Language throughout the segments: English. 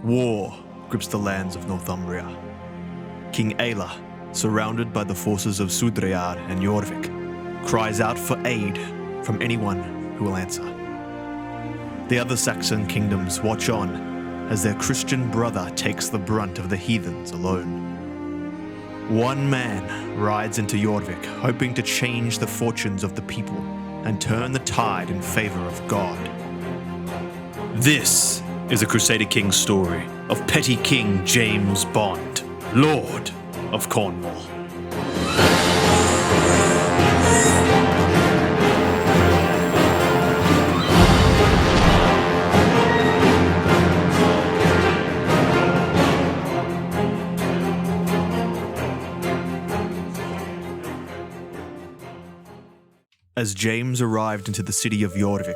War grips the lands of Northumbria. King Ayla, surrounded by the forces of Crusader and Jorvik, cries out for aid from anyone who will answer. The other Saxon kingdoms watch on as their Christian brother takes the brunt of the heathens alone. One man rides into Jorvik, hoping to change the fortunes of the people and turn the tide in favor of God. This is a Crusader King's story of petty King James Bond, Lord of Cornwall. As James arrived into the city of Jorvik,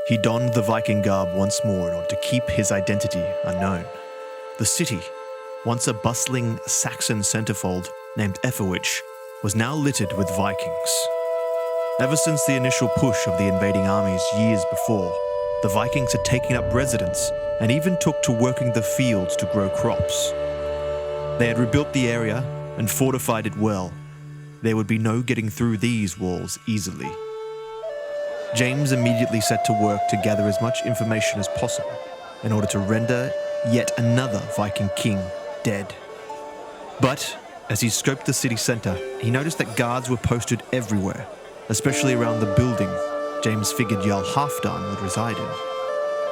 he donned the Viking garb once more in order to keep his identity unknown. The city, once a bustling Saxon centerfold named Efferwich, was now littered with Vikings. Ever since the initial push of the invading armies years before, the Vikings had taken up residence and even took to working the fields to grow crops. They had rebuilt the area and fortified it well. There would be no getting through these walls easily. James immediately set to work to gather as much information as possible in order to render yet another Viking king dead. But as he scoped the city centre, he noticed that guards were posted everywhere, especially around the building James figured Jarl Halfdan would reside in.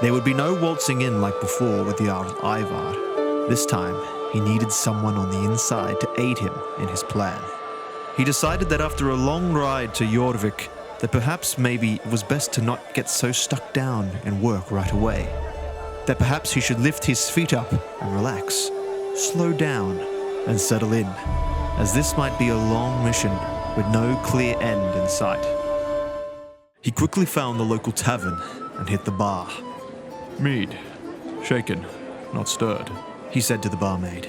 There would be no waltzing in like before with Jarl Ivar. This time, he needed someone on the inside to aid him in his plan. He decided that after a long ride to Jorvik, that perhaps maybe it was best to not get so stuck down and work right away. That perhaps he should lift his feet up and relax, slow down and settle in, as this might be a long mission with no clear end in sight. He quickly found the local tavern and hit the bar. "Mead, shaken, not stirred," he said to the barmaid.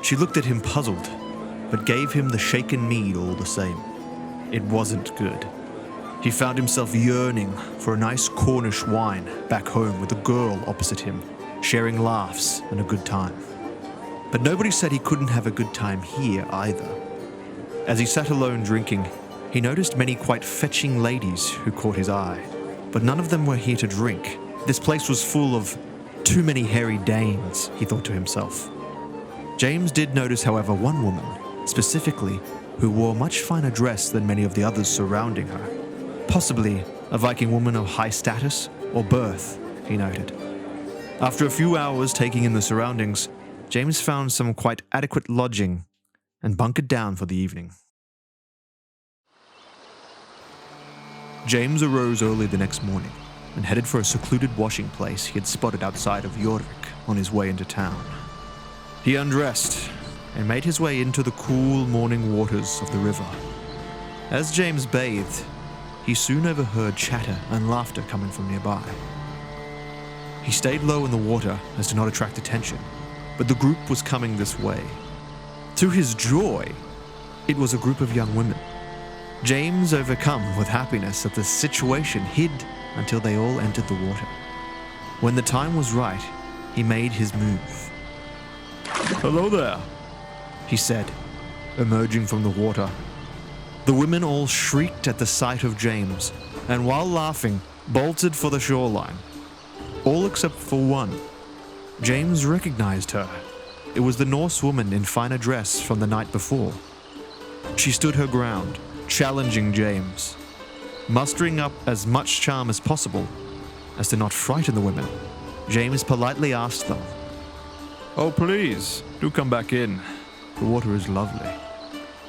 She looked at him puzzled, but gave him the shaken mead all the same. It wasn't good. He found himself yearning for a nice Cornish wine back home with a girl opposite him, sharing laughs and a good time. But nobody said he couldn't have a good time here either. As he sat alone drinking, he noticed many quite fetching ladies who caught his eye, but none of them were here to drink. This place was full of too many hairy Danes, he thought to himself. James did notice, however, one woman, specifically, who wore much finer dress than many of the others surrounding her. Possibly a Viking woman of high status or birth, he noted. After a few hours taking in the surroundings, James found some quite adequate lodging and bunkered down for the evening. James arose early the next morning and headed for a secluded washing place he had spotted outside of Jorvik on his way into town. He undressed and made his way into the cool morning waters of the river. As James bathed, he soon overheard chatter and laughter coming from nearby. He stayed low in the water as to not attract attention, but the group was coming this way. To his joy, it was a group of young women. James, overcome with happiness at the situation, hid until they all entered the water. When the time was right, he made his move. "Hello there," he said, emerging from the water. The women all shrieked at the sight of James, and while laughing, bolted for the shoreline. All except for one. James recognized her. It was the Norse woman in finer dress from the night before. She stood her ground, challenging James. Mustering up as much charm as possible, as to not frighten the women, James politely asked them, "Oh, please, do come back in. The water is lovely."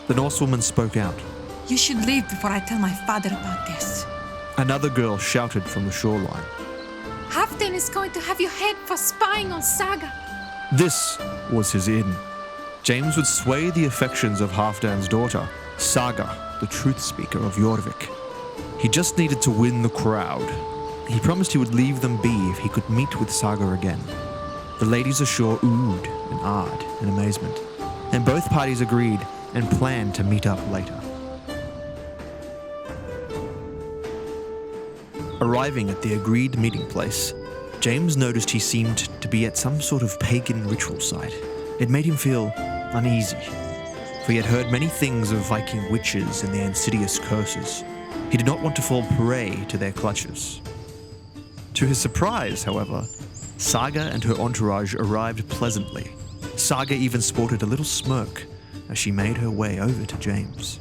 The Norse woman spoke out. "You should leave before I tell my father about this." Another girl shouted from the shoreline. Halfdan is going to have your head for spying on Saga. This was his in. James would sway the affections of Halfdan's daughter, Saga, the truth speaker of Jorvik. He just needed to win the crowd. He promised he would leave them be if he could meet with Saga again. The ladies ashore oohed and ahed in amazement, and both parties agreed and planned to meet up later. Arriving at the agreed meeting place, James noticed he seemed to be at some sort of pagan ritual site. It made him feel uneasy, for he had heard many things of Viking witches and their insidious curses. He did not want to fall prey to their clutches. To his surprise, however, Saga and her entourage arrived pleasantly. Saga even sported a little smirk as she made her way over to James.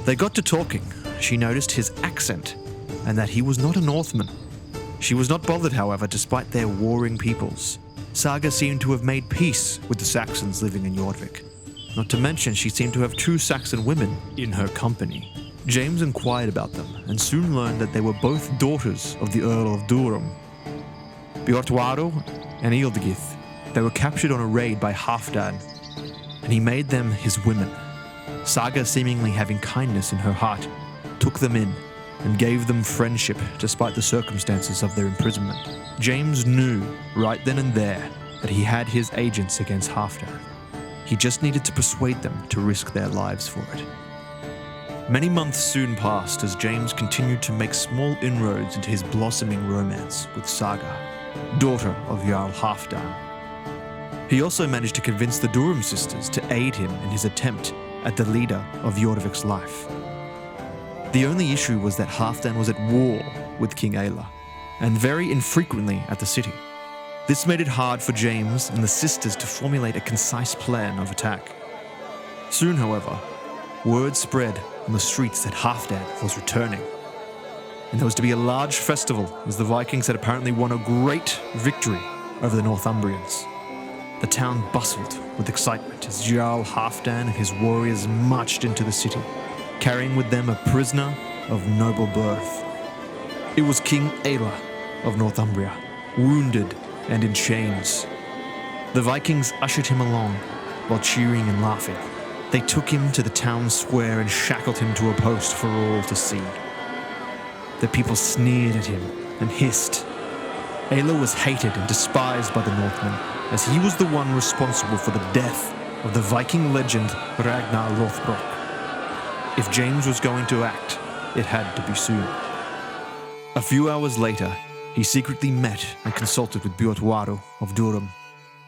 They got to talking. She noticed his accent and that he was not a Northman. She was not bothered, however, despite their warring peoples. Saga seemed to have made peace with the Saxons living in Jorvik. Not to mention, she seemed to have 2 Saxon women in her company. James inquired about them and soon learned that they were both daughters of the Earl of Durham, Bjortwaro and Ildgith. They were captured on a raid by Halfdan, and he made them his women. Saga, seemingly having kindness in her heart, took them in and gave them friendship despite the circumstances of their imprisonment. James knew right then and there that he had his agents against Halfdan. He just needed to persuade them to risk their lives for it. Many months soon passed as James continued to make small inroads into his blossoming romance with Saga, daughter of Jarl Halfdan. He also managed to convince the Durham sisters to aid him in his attempt at the leader of Jorvik's life. The only issue was that Halfdan was at war with King Ayla, and very infrequently at the city. This made it hard for James and the sisters to formulate a concise plan of attack. Soon, however, word spread on the streets that Halfdan was returning, and there was to be a large festival as the Vikings had apparently won a great victory over the Northumbrians. The town bustled with excitement as Jarl Halfdan and his warriors marched into the city, carrying with them a prisoner of noble birth. It was King Ayla of Northumbria, wounded and in chains. The Vikings ushered him along while cheering and laughing. They took him to the town square and shackled him to a post for all to see. The people sneered at him and hissed. Ayla was hated and despised by the Northmen, as he was the one responsible for the death of the Viking legend Ragnar Lothbrok. If James was going to act, it had to be soon. A few hours later, he secretly met and consulted with Bjortwaro of Durham,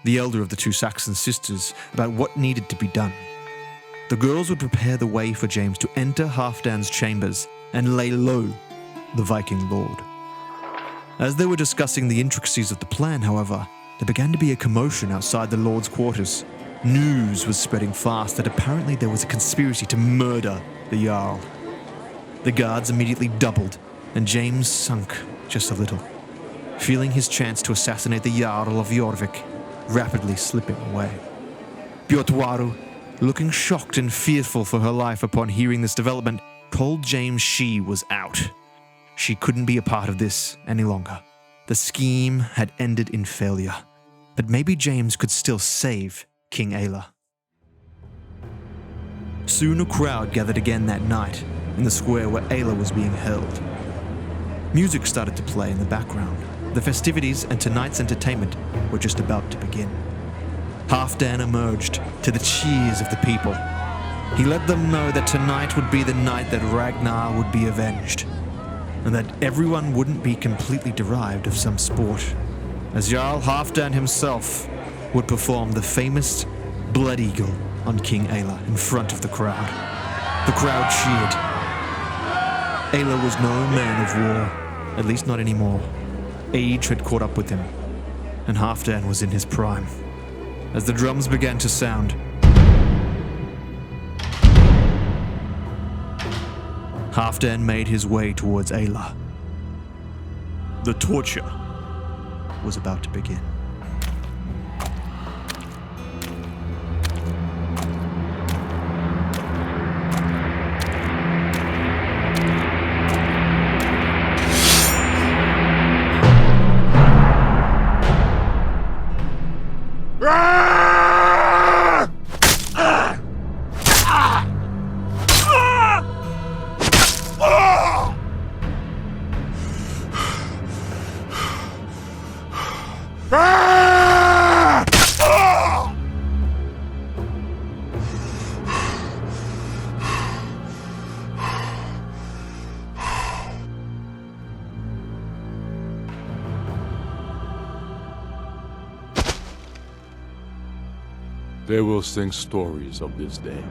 the elder of the 2 Saxon sisters, about what needed to be done. The girls would prepare the way for James to enter Halfdan's chambers and lay low the Viking lord. As they were discussing the intricacies of the plan, however, there began to be a commotion outside the lord's quarters. News was spreading fast that apparently there was a conspiracy to murder the Jarl. The guards immediately doubled, and James sunk just a little, feeling his chance to assassinate the Jarl of Jorvik rapidly slipping away. Bjortwaro, looking shocked and fearful for her life upon hearing this development, told James she was out. She couldn't be a part of this any longer. The scheme had ended in failure, but maybe James could still save King Ayla. Soon a crowd gathered again that night in the square where Ayla was being held. Music started to play in the background. The festivities and tonight's entertainment were just about to begin. Halfdan emerged to the cheers of the people. He let them know that tonight would be the night that Ragnar would be avenged, and that everyone wouldn't be completely derived of some sport, as Jarl Halfdan himself would perform the famous Blood Eagle on King Ayla in front of the crowd. The crowd cheered. Ayla was no man of war, at least not anymore. Age had caught up with him, and Halfdan was in his prime. As the drums began to sound, Halfdan made his way towards Ayla. The torture was about to begin. They will sing stories of this day.